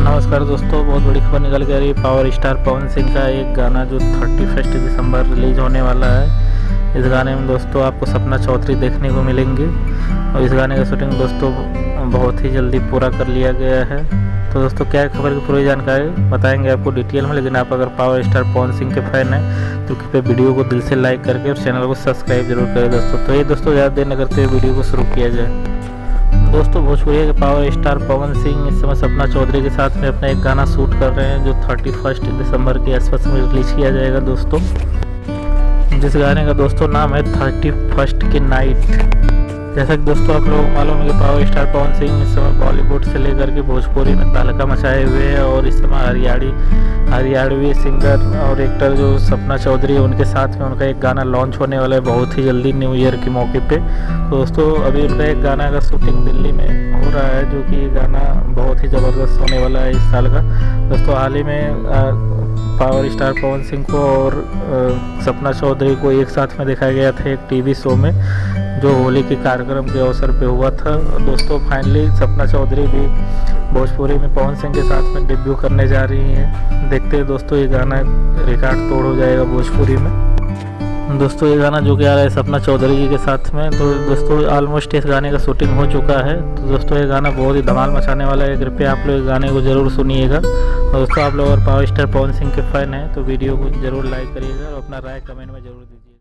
नमस्कार दोस्तों, बहुत बड़ी खबर निकल के आ रही है। पावर स्टार पवन सिंह का एक गाना जो 31 दिसंबर रिलीज होने वाला है। इस गाने में दोस्तों आपको सपना चौधरी देखने को मिलेंगे और इस गाने का शूटिंग दोस्तों बहुत ही जल्दी पूरा कर लिया गया है। तो दोस्तों क्या खबर की पूरी जानकारी बताएंगे आपको डिटेल में, लेकिन आप अगर पावर स्टार पवन सिंह के फैन हैं तो कृपया वीडियो को दिल से लाइक करके और चैनल को सब्सक्राइब जरूर करें दोस्तों। तो ये दोस्तों ज़्यादा देर न करते हुए वीडियो को शुरू किया जाए। दोस्तों भोजपुरी के पावर स्टार पवन सिंह इस समय सपना चौधरी के साथ में अपना एक गाना शूट कर रहे हैं जो 31 दिसंबर के आसपास में रिलीज किया जाएगा दोस्तों। जिस गाने का दोस्तों नाम है 31 की नाइट। जैसा कि दोस्तों आप लोगों को मालूम है कि पावर स्टार पवन सिंह इस समय बॉलीवुड से लेकर के भोजपुरी में तहलका मचाए हुए हैं और इस समय हरियाणवी सिंगर और एक्टर जो सपना चौधरी है उनके साथ में उनका एक गाना लॉन्च होने वाला है बहुत ही जल्दी न्यू ईयर के मौके पे। तो दोस्तों अभी उनका एक गाना का शूटिंग दिल्ली में हो रहा है जो कि ये गाना बहुत ही ज़बरदस्त होने वाला है इस साल का। दोस्तों हाल ही में पावर स्टार पवन सिंह को और सपना चौधरी को एक साथ में दिखाया गया था एक टीवी शो में जो होली के कार्यक्रम के अवसर पे हुआ था। दोस्तों फाइनली सपना चौधरी भी भोजपुरी में पवन सिंह के साथ में डेब्यू करने जा रही हैं। देखते हैं दोस्तों ये गाना रिकॉर्ड तोड़ हो जाएगा भोजपुरी में। दोस्तों ये गाना जो कि आ रहा है सपना चौधरी जी के साथ में, तो दोस्तों ऑलमोस्ट इस गाने का शूटिंग हो चुका है। तो दोस्तों ये गाना बहुत ही धमाल मचाने वाला है। कृपया आप लोग इस गाने को जरूर सुनिएगा। और दोस्तों आप लोग अगर पावर स्टार पवन सिंह के फैन हैं तो वीडियो को जरूर लाइक करिएगा और अपना राय कमेंट में जरूर दीजिए।